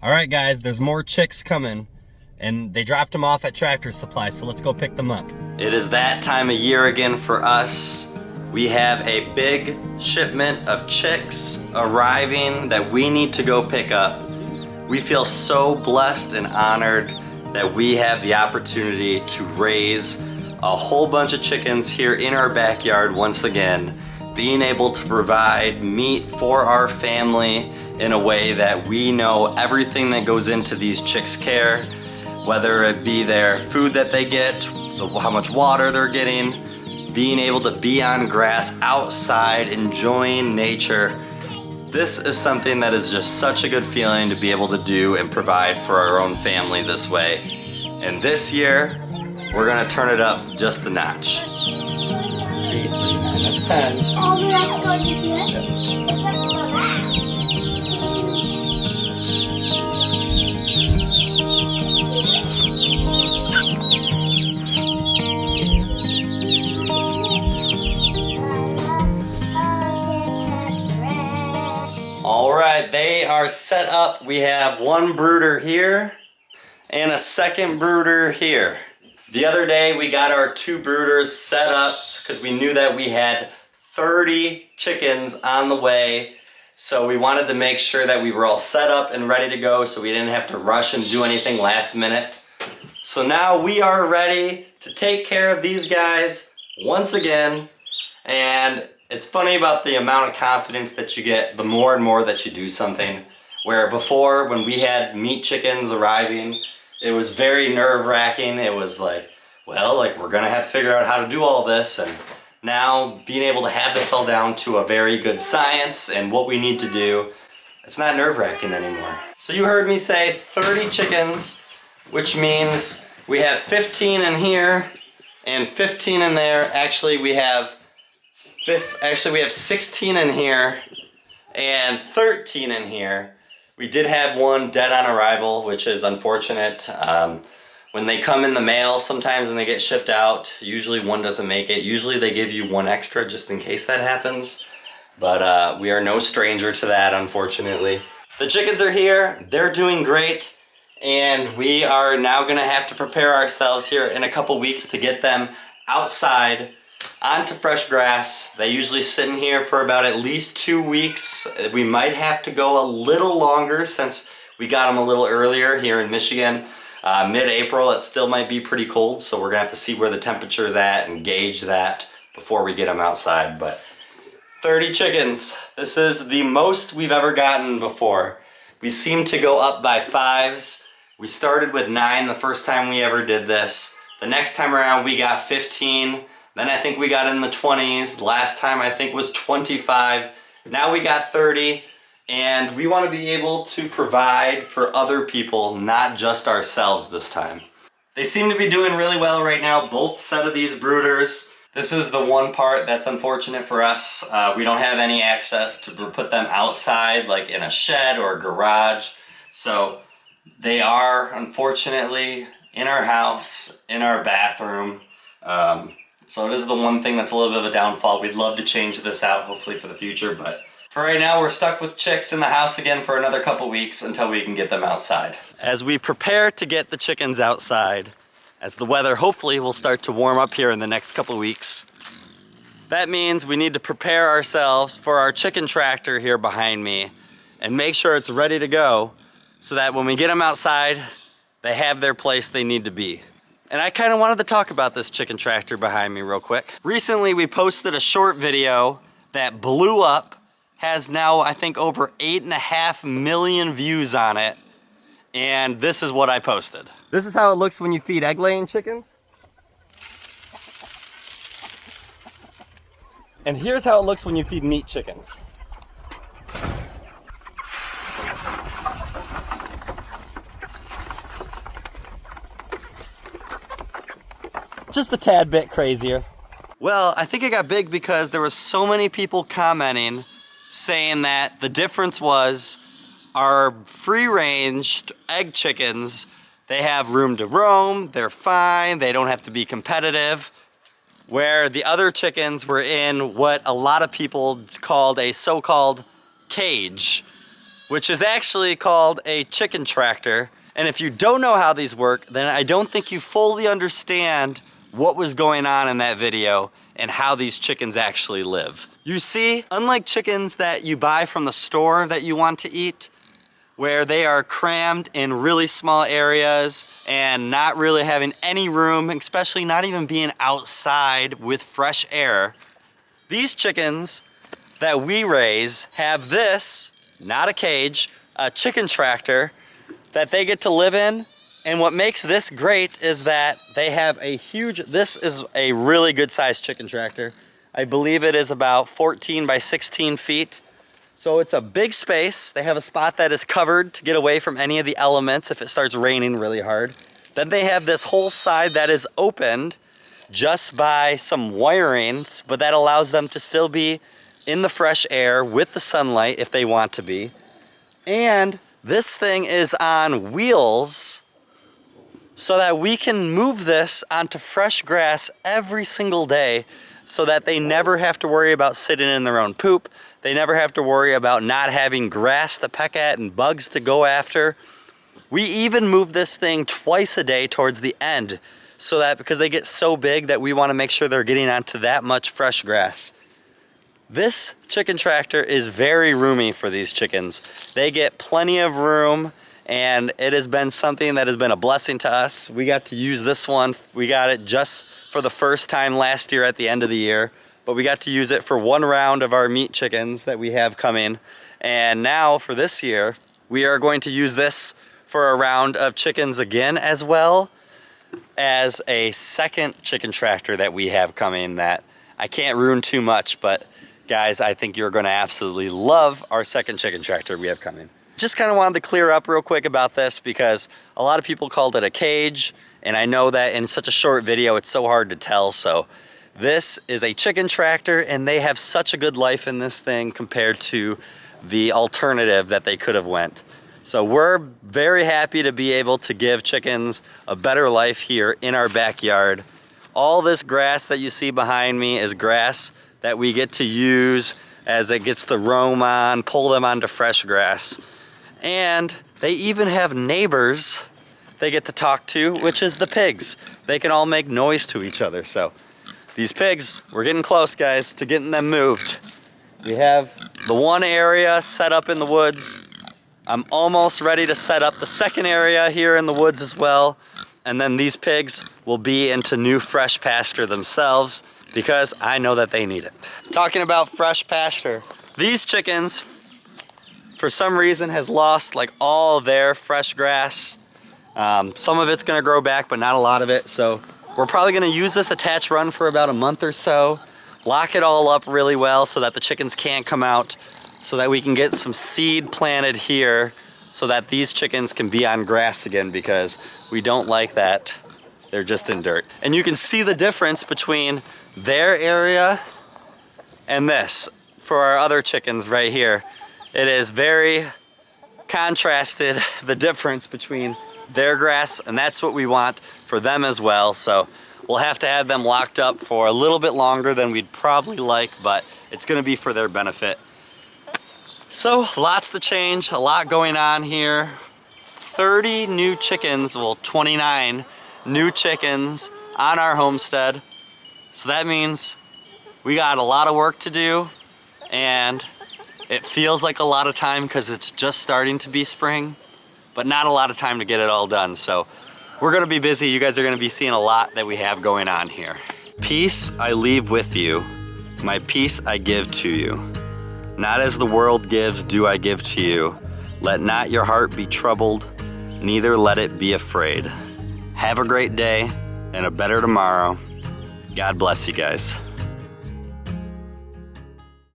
All right, guys, there's more chicks coming, and they dropped them off at Tractor Supply, so let's go pick them up. It is that time of year again for us. We have a big shipment of chicks arriving that we need to go pick up. We feel so blessed and honored that we have the opportunity to raise a whole bunch of chickens here in our backyard once again, being able to provide meat for our family in a way that we know everything that goes into these chicks' care, whether it be their food that they get, how much water they're getting, being able to be on grass outside, enjoying nature. This is something that is just such a good feeling to be able to do and provide for our own family this way. And this year, we're gonna turn it up just a notch. 3, 3, 9, that's 10. All the rest go to here? All right, they are set up. We have one brooder here and a second brooder here. The other day we got our 2 brooders set up because we knew that we had 30 chickens on the way. So we wanted to make sure that we were all set up and ready to go so we didn't have to rush and do anything last minute. So now we are ready to take care of these guys once again. And it's funny about the amount of confidence that you get the more and more that you do something. Where before, when we had meat chickens arriving, it was very nerve-wracking. It was like, well, we're gonna have to figure out how to do all this. And now being able to have this all down to a very good science and what we need to do, it's not nerve-wracking anymore. So you heard me say 30 chickens, which means we have 15 in here and 15 in there. Actually, we have 16 in here and 13 in here. We did have one dead on arrival, which is unfortunate. When they come in the mail sometimes and they get shipped out, usually one doesn't make it. Usually they give you one extra just in case that happens. But we are no stranger to that, unfortunately. The chickens are here, they're doing great, and we are now gonna have to prepare ourselves here in a couple weeks to get them outside onto fresh grass. They usually sit in here for about at least 2 weeks. We might have to go a little longer since we got them a little earlier here in Michigan. Mid-April, it still might be pretty cold, so we're gonna have to see where the temperature is at and gauge that before we get them outside. But 30 chickens, this is the most we've ever gotten before. We seem to go up by 5s. We started with 9 the first time we ever did this. The next time around we got 15. Then I think we got in the 20s. Last time I think was 25. Now we got 30. And we want to be able to provide for other people, not just ourselves this time. They seem to be doing really well right now, both set of these brooders. This is the one part that's unfortunate for us. We don't have any access to put them outside, like in a shed or a garage. So they are, unfortunately, in our house, in our bathroom. So it is the one thing that's a little bit of a downfall. We'd love to change this out, hopefully for the future, but for right now, we're stuck with chicks in the house again for another couple weeks until we can get them outside. As we prepare to get the chickens outside, as the weather hopefully will start to warm up here in the next couple weeks, that means we need to prepare ourselves for our chicken tractor here behind me and make sure it's ready to go so that when we get them outside, they have their place they need to be. And I kind of wanted to talk about this chicken tractor behind me real quick. Recently, we posted a short video that blew up, has now, I think, over 8.5 million views on it. And this is what I posted. This is how it looks when you feed egg-laying chickens. And here's how it looks when you feed meat chickens. Just a tad bit crazier. Well, I think it got big because there were so many people commenting saying that the difference was our free-range egg chickens, they have room to roam, they're fine, they don't have to be competitive, where the other chickens were in what a lot of people called a so-called cage. which is actually called a chicken tractor. And if you don't know how these work, then I don't think you fully understand what was going on in that video and how these chickens actually live. You see, unlike chickens that you buy from the store that you want to eat, where they are crammed in really small areas and not really having any room, especially not even being outside with fresh air, these chickens that we raise have this, not a cage, a chicken tractor that they get to live in. And what makes this great is that they have a huge, this is a really good sized chicken tractor. I believe it is about 14 by 16 feet. So it's a big space. They have a spot that is covered to get away from any of the elements if it starts raining really hard. Then they have this whole side that is opened just by some wiring, but that allows them to still be in the fresh air with the sunlight if they want to be. And this thing is on wheels so that we can move this onto fresh grass every single day so that they never have to worry about sitting in their own poop. They never have to worry about not having grass to peck at and bugs to go after. We even move this thing twice a day towards the end so that because they get so big that we want to make sure they're getting onto that much fresh grass. This chicken tractor is very roomy for these chickens. They get plenty of room, and it has been something that has been a blessing to us. We got to use this one. We got it just for the first time last year at the end of the year, but we got to use it for one round of our meat chickens that we have coming. And now for this year, we are going to use this for a round of chickens again, as well as a second chicken tractor that we have coming that I can't ruin too much, but guys, I think you're gonna absolutely love our second chicken tractor we have coming. Just kind of wanted to clear up real quick about this because a lot of people called it a cage, and I know that in such a short video it's so hard to tell. So this is a chicken tractor, and they have such a good life in this thing compared to the alternative that they could have went. So we're very happy to be able to give chickens a better life here in our backyard. All this grass that you see behind me is grass that we get to use as it gets to roam on, pull them onto fresh grass. And they even have neighbors they get to talk to, which is the pigs. They can all make noise to each other. So these pigs, we're getting close, guys, to getting them moved. We have the one area set up in the woods. I'm almost ready to set up the second area here in the woods as well. And then these pigs will be into new fresh pasture themselves because I know that they need it. Talking about fresh pasture, these chickens, for some reason, has lost like all their fresh grass. Some of it's gonna grow back, but not a lot of it. So we're probably gonna use this attached run for about a month or so, lock it all up really well so that the chickens can't come out, so that we can get some seed planted here so that these chickens can be on grass again, because we don't like that they're just in dirt. And you can see the difference between their area and this for our other chickens right here. It is very contrasted, the difference between their grass, and that's what we want for them as well. So we'll have to have them locked up for a little bit longer than we'd probably like, but it's gonna be for their benefit. So lots to change, a lot going on here. 30 new chickens, well 29 new chickens on our homestead. So that means we got a lot of work to do, and it feels like a lot of time because it's just starting to be spring, but not a lot of time to get it all done. So we're gonna be busy. You guys are gonna be seeing a lot that we have going on here. Peace I leave with you, my peace I give to you. Not as the world gives do I give to you. Let not your heart be troubled, neither let it be afraid. Have a great day and a better tomorrow. God bless you guys.